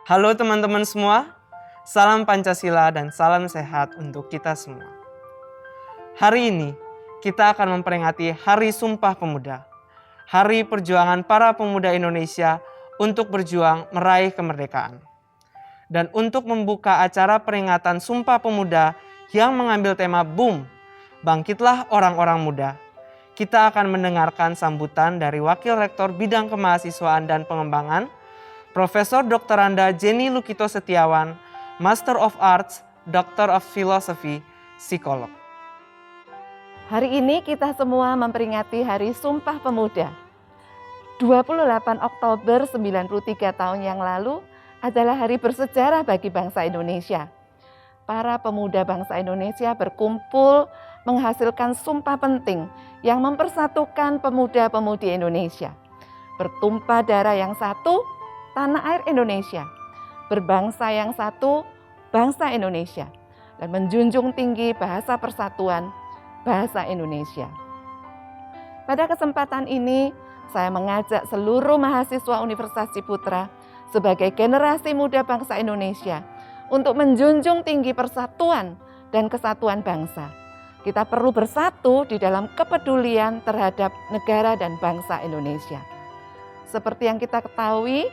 Halo teman-teman semua, salam Pancasila dan salam sehat untuk kita semua. Hari ini kita akan memperingati Hari Sumpah Pemuda, hari perjuangan para pemuda Indonesia untuk berjuang meraih kemerdekaan. Dan untuk membuka acara peringatan Sumpah Pemuda yang mengambil tema BOOM, Bangkitlah Orang-orang Muda, kita akan mendengarkan sambutan dari Wakil Rektor Bidang Kemahasiswaan dan Pengembangan, Profesor Dr. Jenny Lukito Setiawan, Master of Arts, Doctor of Philosophy, Psikolog. Hari ini kita semua memperingati Hari Sumpah Pemuda. 28 Oktober 93 tahun yang lalu adalah hari bersejarah bagi bangsa Indonesia. Para pemuda bangsa Indonesia berkumpul menghasilkan sumpah penting yang mempersatukan pemuda-pemudi Indonesia. Bertumpah darah yang satu, tanah air Indonesia, berbangsa yang satu, bangsa Indonesia, dan menjunjung tinggi bahasa persatuan, bahasa Indonesia. Pada kesempatan ini, saya mengajak seluruh mahasiswa Universitas Ciputra sebagai generasi muda bangsa Indonesia untuk menjunjung tinggi persatuan dan kesatuan bangsa. Kita perlu bersatu di dalam kepedulian terhadap negara dan bangsa Indonesia. Seperti yang kita ketahui,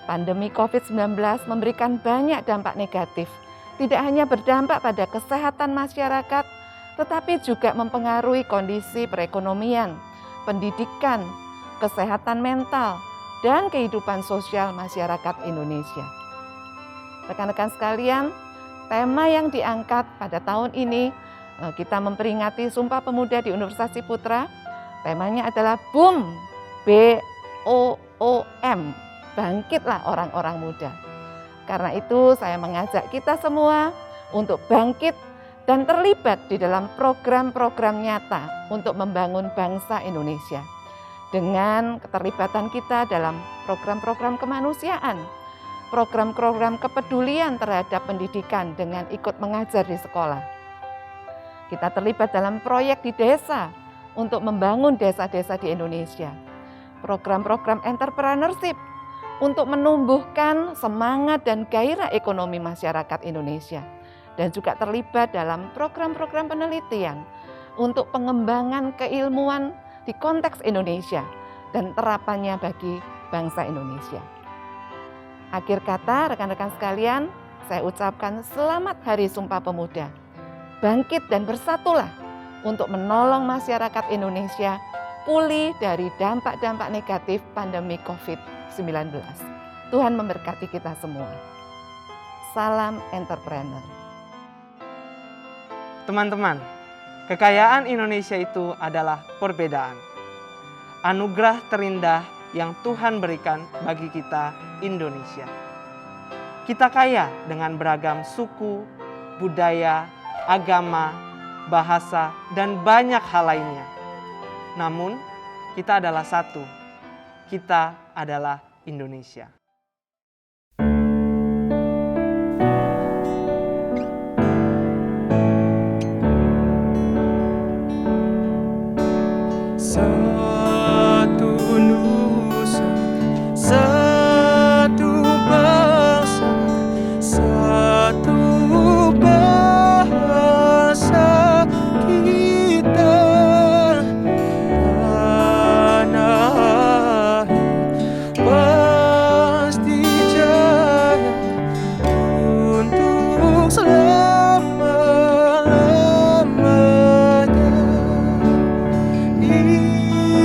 pandemi COVID-19 memberikan banyak dampak negatif. Tidak hanya berdampak pada kesehatan masyarakat, tetapi juga mempengaruhi kondisi perekonomian, pendidikan, kesehatan mental, dan kehidupan sosial masyarakat Indonesia. Rekan-rekan sekalian, tema yang diangkat pada tahun ini, kita memperingati Sumpah Pemuda di Universitas Ciputra. Temanya adalah BOOM, B-O-O-M. Bangkitlah orang-orang muda. Karena itu saya mengajak kita semua untuk bangkit dan terlibat di dalam program-program nyata untuk membangun bangsa Indonesia. Dengan keterlibatan kita dalam program-program kemanusiaan, program-program kepedulian terhadap pendidikan dengan ikut mengajar di sekolah. Kita terlibat dalam proyek di desa untuk membangun desa-desa di Indonesia. Program-program entrepreneurship untuk menumbuhkan semangat dan gairah ekonomi masyarakat Indonesia. Dan juga terlibat dalam program-program penelitian untuk pengembangan keilmuan di konteks Indonesia dan terapannya bagi bangsa Indonesia. Akhir kata, rekan-rekan sekalian, saya ucapkan selamat Hari Sumpah Pemuda. Bangkit dan bersatulah untuk menolong masyarakat Indonesia pulih dari dampak-dampak negatif pandemi COVID-19. Tuhan memberkati kita semua. Salam entrepreneur. Teman-teman, kekayaan Indonesia itu adalah perbedaan. Anugerah terindah yang Tuhan berikan bagi kita Indonesia. Kita kaya dengan beragam suku, budaya, agama, bahasa, dan banyak hal lainnya. Namun, kita adalah satu. Kita adalah Indonesia. Satu nusa, satu bangsa, satu bahasa kita. Tanah air pasti jaya untuk selama-lamanya.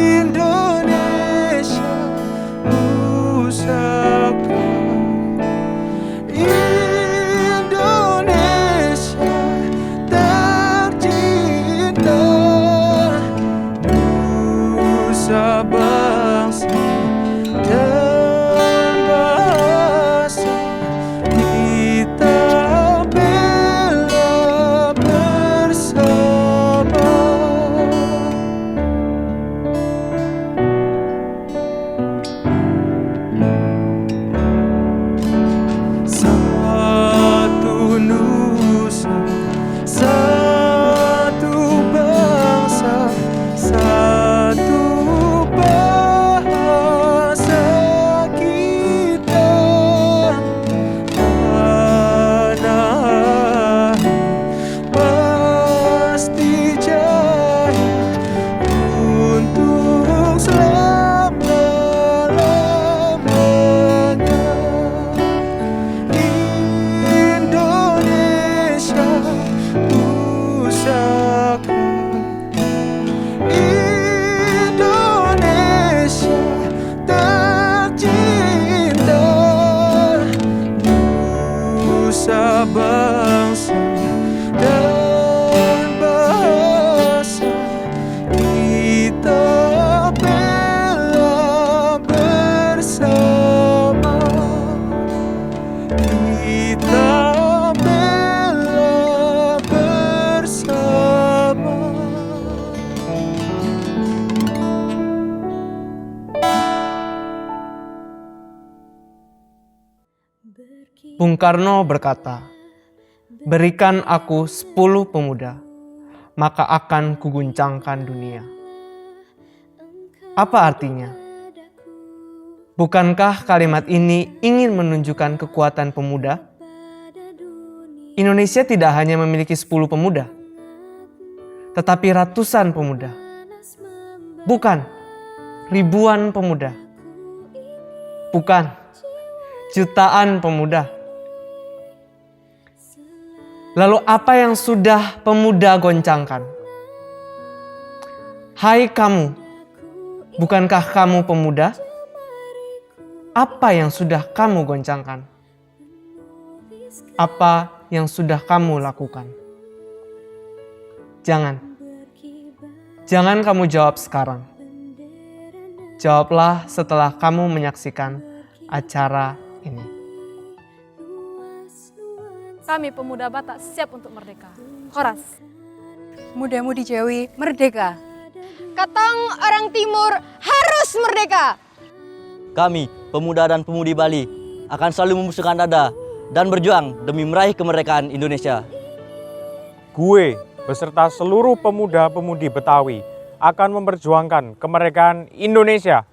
Indonesia pusaka, Indonesia tercinta, nusa bangsa dan bahasa kita bela bersama. Satu nusa, satu bangsa, satu bahasa. Bung Karno berkata, "Berikan aku 10 pemuda, maka akan kuguncangkan dunia." Apa artinya? Bukankah kalimat ini ingin menunjukkan kekuatan pemuda? Indonesia tidak hanya memiliki 10 pemuda, tetapi ratusan pemuda. Bukan, ribuan pemuda. Bukan, jutaan pemuda. Lalu apa yang sudah pemuda goncangkan? Hai kamu, bukankah kamu pemuda? Apa yang sudah kamu goncangkan? Apa yang sudah kamu lakukan? Jangan kamu jawab sekarang. Jawablah setelah kamu menyaksikan acara ini. Kami pemuda Batak siap untuk merdeka. Horas. Muda-mudi Jawi merdeka. Katong orang timur harus merdeka. Kami, pemuda dan pemudi Bali, akan selalu membusungkan dada dan berjuang demi meraih kemerdekaan Indonesia. Gue, beserta seluruh pemuda-pemudi Betawi, akan memperjuangkan kemerdekaan Indonesia.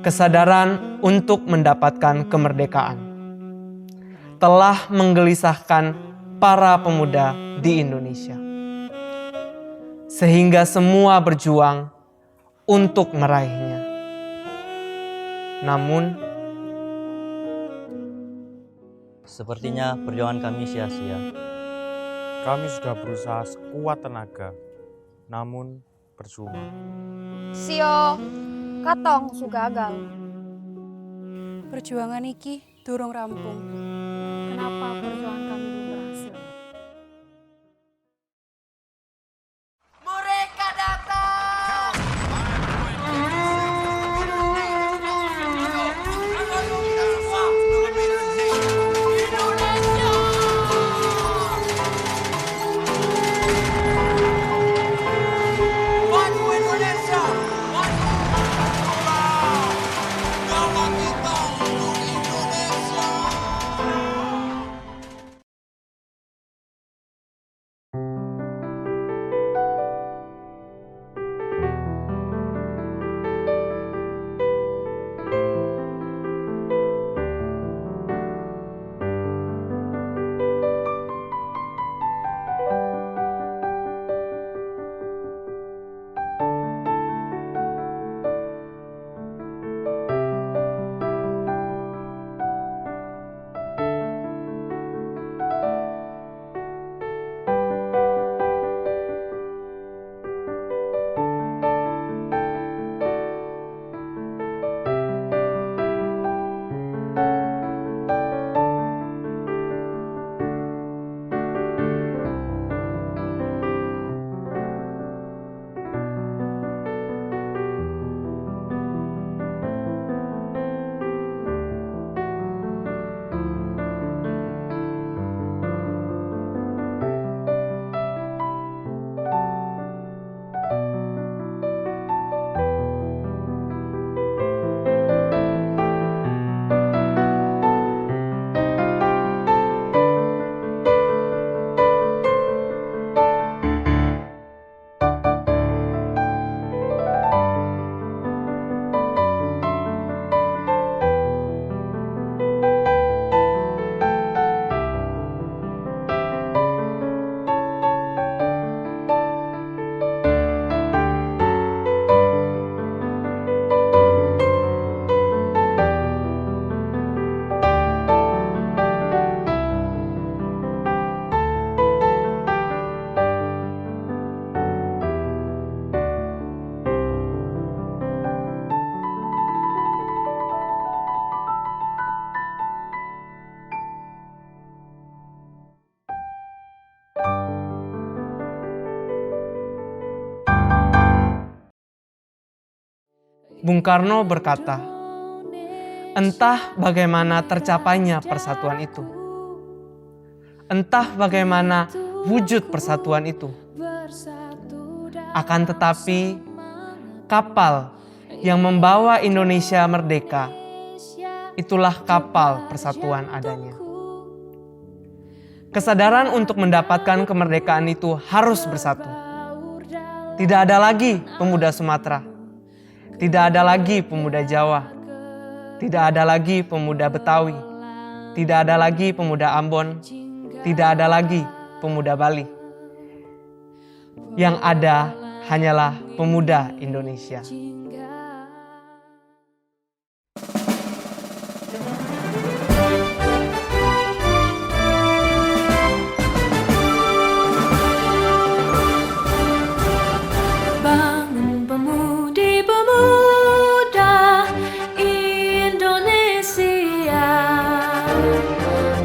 kesadaran untuk mendapatkan kemerdekaan telah menggelisahkan para pemuda di Indonesia. Sehingga semua berjuang untuk meraihnya. Namun, sepertinya perjuangan kami sia-sia. Kami sudah berusaha sekuat tenaga, namun percuma. Sio, katong su gagal. Perjuangan iki durung rampung. Kenapa perjuangan kami belum berhasil? Bung Karno berkata, entah bagaimana tercapainya persatuan itu. Entah bagaimana wujud persatuan itu. Akan tetapi, kapal yang membawa Indonesia merdeka, itulah kapal persatuan adanya. Kesadaran untuk mendapatkan kemerdekaan itu harus bersatu. Tidak ada lagi pemuda Sumatera. Tidak ada lagi pemuda Jawa, tidak ada lagi pemuda Betawi, tidak ada lagi pemuda Ambon, tidak ada lagi pemuda Bali. Yang ada hanyalah pemuda Indonesia. Bangun pemuda Indonesia,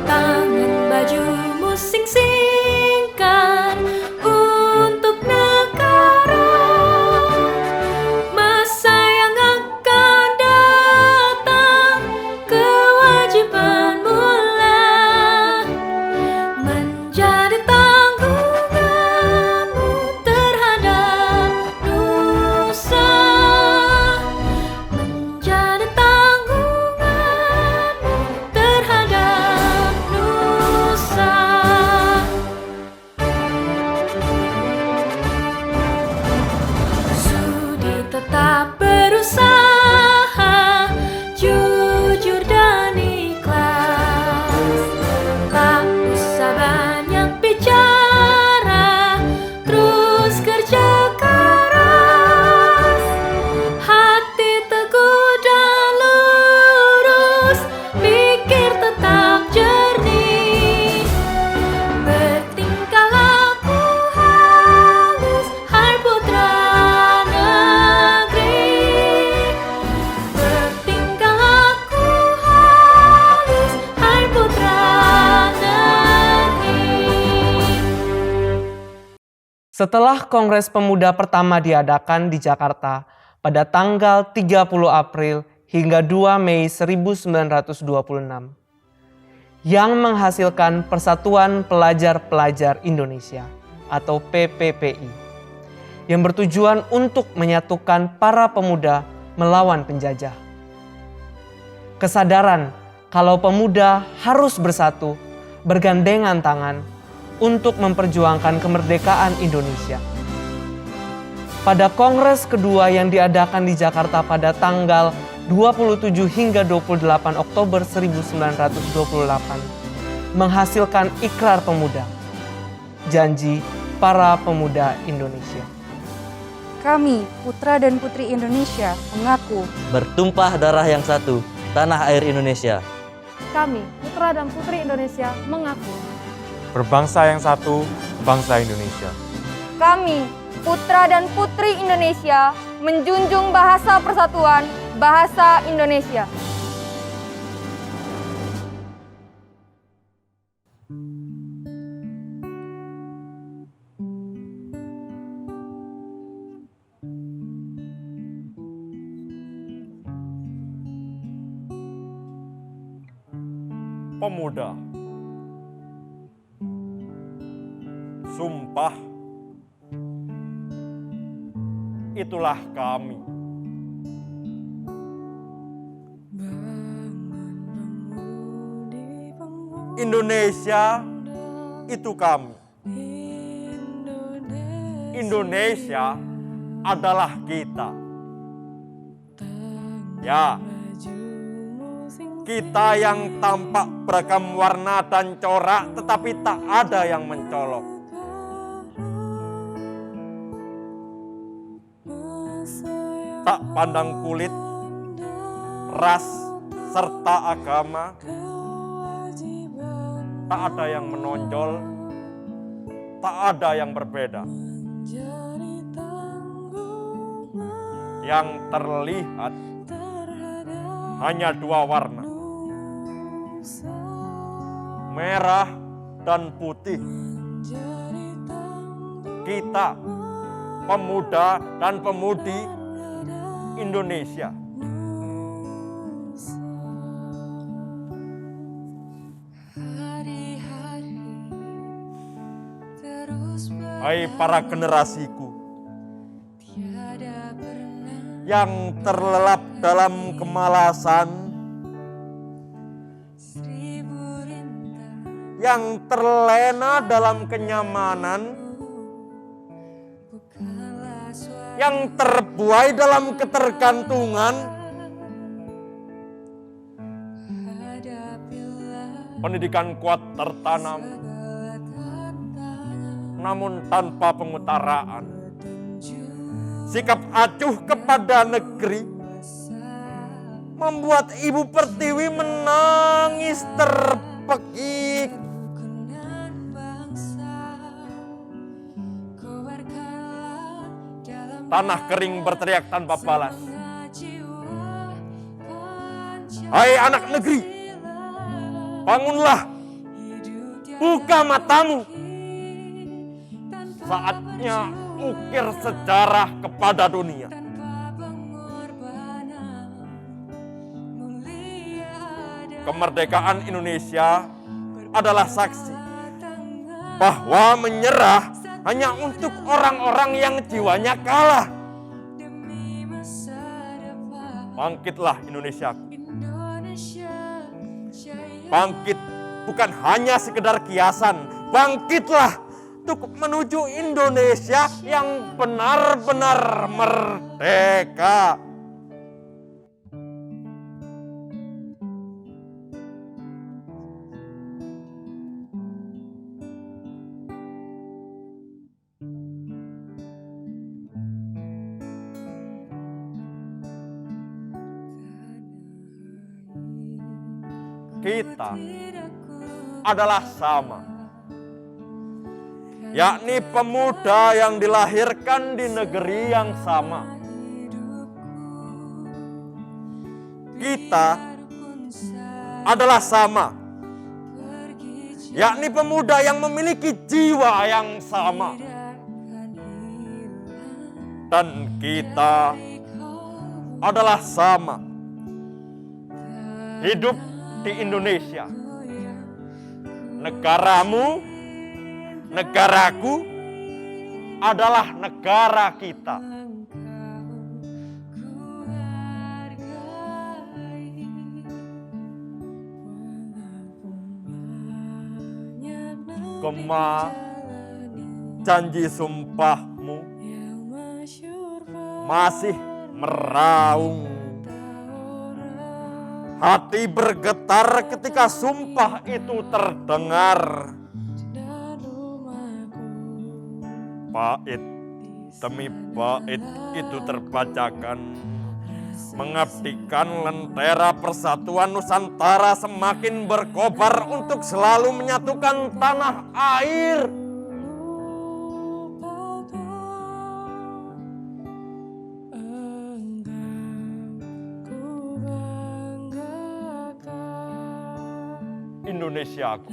tangan bajumu sing-singkan untuk negara. Masa yang akan datang, Setelah Kongres Pemuda pertama diadakan di Jakarta pada tanggal 30 April hingga 2 Mei 1926, yang menghasilkan Persatuan Pelajar-Pelajar Indonesia atau PPPI, yang bertujuan untuk menyatukan para pemuda melawan penjajah. Kesadaran kalau pemuda harus bersatu, bergandengan tangan untuk memperjuangkan kemerdekaan Indonesia. Pada Kongres kedua yang diadakan di Jakarta pada tanggal 27 hingga 28 Oktober 1928 menghasilkan Ikrar Pemuda, janji para pemuda Indonesia. Kami, putra dan putri Indonesia, mengaku Bertumpah darah yang satu, tanah air Indonesia. Kami, putra dan putri Indonesia, mengaku Berbangsa yang satu, bangsa Indonesia. kami, putra dan putri Indonesia, menjunjung bahasa persatuan, bahasa Indonesia. Pemuda, sumpah, itulah kami. Indonesia itu kami. Indonesia adalah kita. Ya, kita yang tampak beragam warna dan corak, tetapi tak ada yang mencolok. Tak pandang kulit, ras, serta agama, tak ada yang menonjol, tak ada yang berbeda. Yang terlihat hanya dua warna, merah dan putih. Kita, pemuda dan pemudi Indonesia. Hai para generasiku yang terlelap dalam kemalasan, yang terlena dalam kenyamanan, yang terbuai dalam ketergantungan. Pendidikan kuat tertanam, namun tanpa pengutaraan. Sikap acuh kepada negeri membuat Ibu Pertiwi menangis terpekik. Tanah kering berteriak tanpa balas. Hai anak negeri, bangunlah, buka matamu. Saatnya ukir sejarah kepada dunia. Kemerdekaan Indonesia adalah saksi bahwa menyerah hanya untuk orang-orang yang jiwanya kalah. Bangkitlah Indonesia. Bangkit bukan hanya sekedar kiasan. Bangkitlah untuk menuju Indonesia yang benar-benar merdeka. Kita adalah sama, yakni pemuda yang dilahirkan di negeri yang sama. Kita adalah sama, yakni pemuda yang memiliki jiwa yang sama. dan kita adalah sama. Hidup di Indonesia. Negaramu, negaraku adalah negara kita. Gema, janji sumpahmu masih meraung. Hati bergetar ketika sumpah itu terdengar. Bait demi bait itu terbacakan, mengabdikan lentera persatuan Nusantara semakin berkobar untuk selalu menyatukan tanah air. Indonesiaku.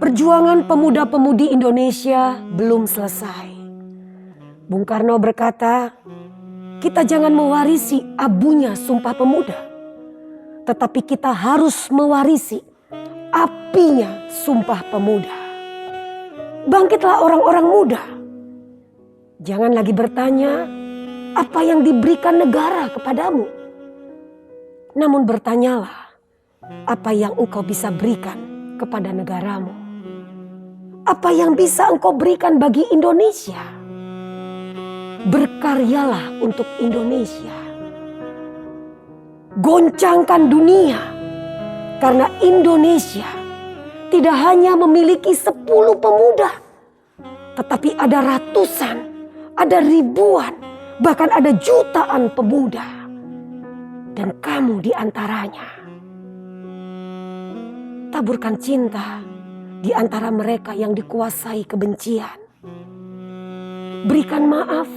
Perjuangan pemuda-pemudi Indonesia belum selesai. Bung Karno berkata, kita jangan mewarisi abunya Sumpah Pemuda, tetapi kita harus mewarisi apinya Sumpah Pemuda. Bangkitlah orang-orang muda. Jangan lagi bertanya apa yang diberikan negara kepadamu. Namun bertanyalah apa yang engkau bisa berikan kepada negaramu. Apa yang bisa engkau berikan bagi Indonesia? Berkaryalah untuk Indonesia. Goncangkan dunia, karena Indonesia tidak hanya memiliki 10 pemuda, tetapi ada ratusan, ada ribuan, bahkan ada jutaan pemuda. Dan kamu di antaranya. Taburkan cinta di antara mereka yang dikuasai kebencian. Berikan maaf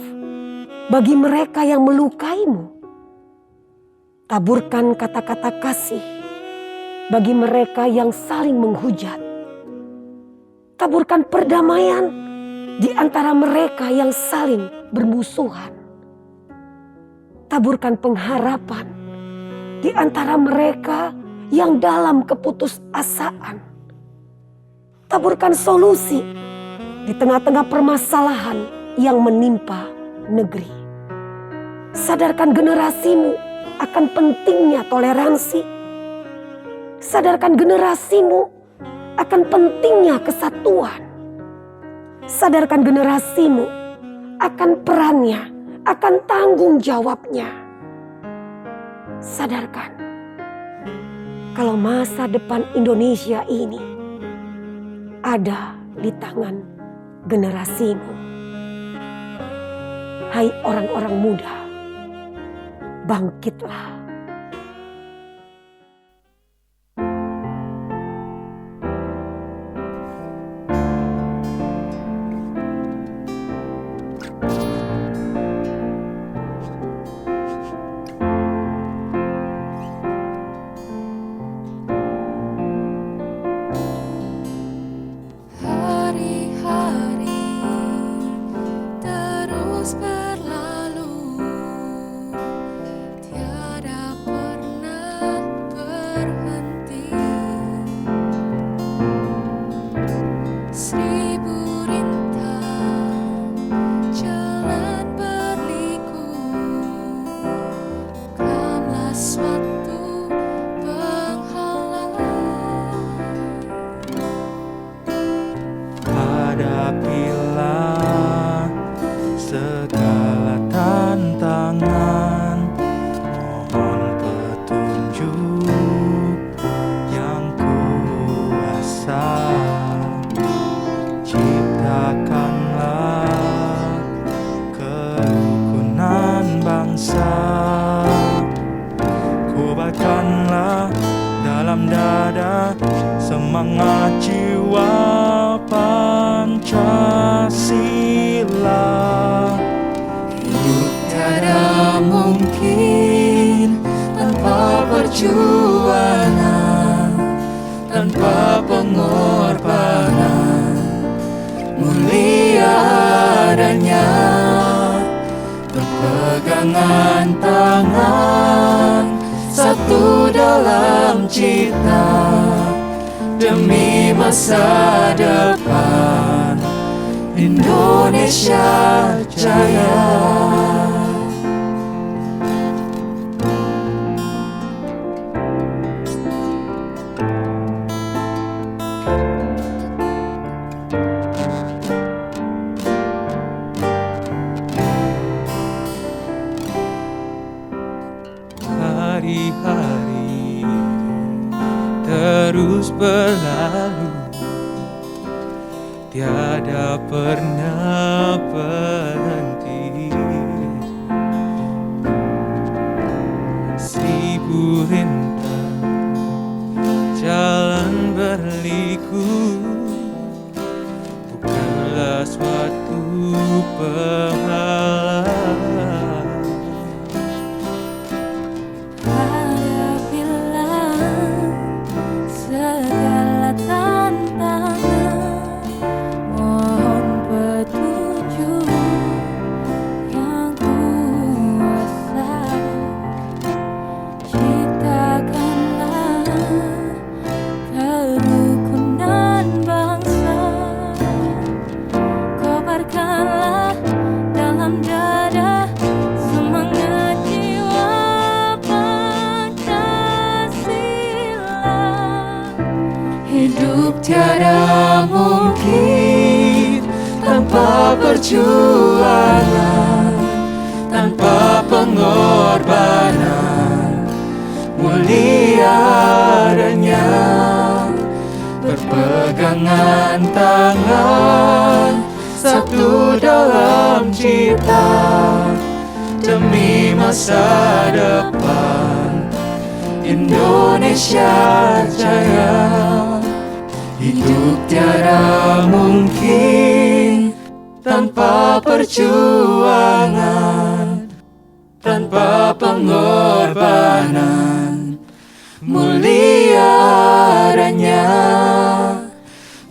bagi mereka yang melukaimu. Taburkan kata-kata kasih bagi mereka yang saling menghujat. Taburkan perdamaian di antara mereka yang saling bermusuhan. Taburkan pengharapan di antara mereka yang dalam keputusasaan. Taburkan solusi di tengah-tengah permasalahan yang menimpa negeri. Sadarkan generasimu akan pentingnya toleransi. Sadarkan generasimu akan pentingnya kesatuan. Sadarkan generasimu akan perannya, akan tanggung jawabnya. Sadarkan kalau masa depan Indonesia ini ada di tangan generasimu. Hai orang-orang muda, bangkitlah. Berlalu, tiada perjuangan, tanpa pengorbanan, mulia adanya berpegangan tangan, satu dalam cita demi masa depan Indonesia Jaya. Hari-hari terus berlalu, tiada pernah berhenti. Seribu rintang jalan berliku, bukanlah suatu penghalang. Hidup tiada mungkin tanpa perjuangan, tanpa pengorbanan, mulia adanya berpegangan tangan, satu dalam cita demi masa depan Indonesia Jaya. Hidup tiada mungkin tanpa perjuangan, tanpa pengorbanan, mulia adanya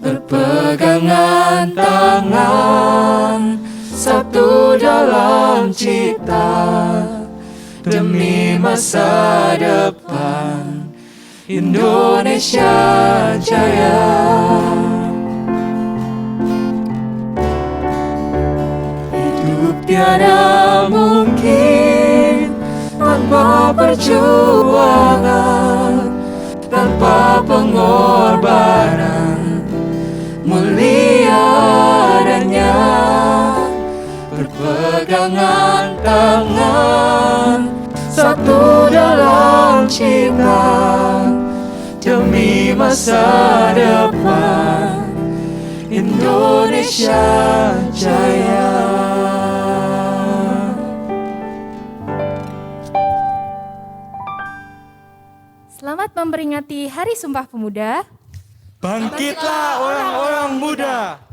berpegangan tangan, satu dalam cita demi masa depan Indonesia Jaya. Hidup tiada mungkin tanpa perjuangan, tanpa pengorbanan, mulia adanya berpegangan tangan, satu dalam cinta demi masa depan Indonesia Jaya. Selamat memperingati Hari Sumpah Pemuda. Bangkitlah orang-orang muda.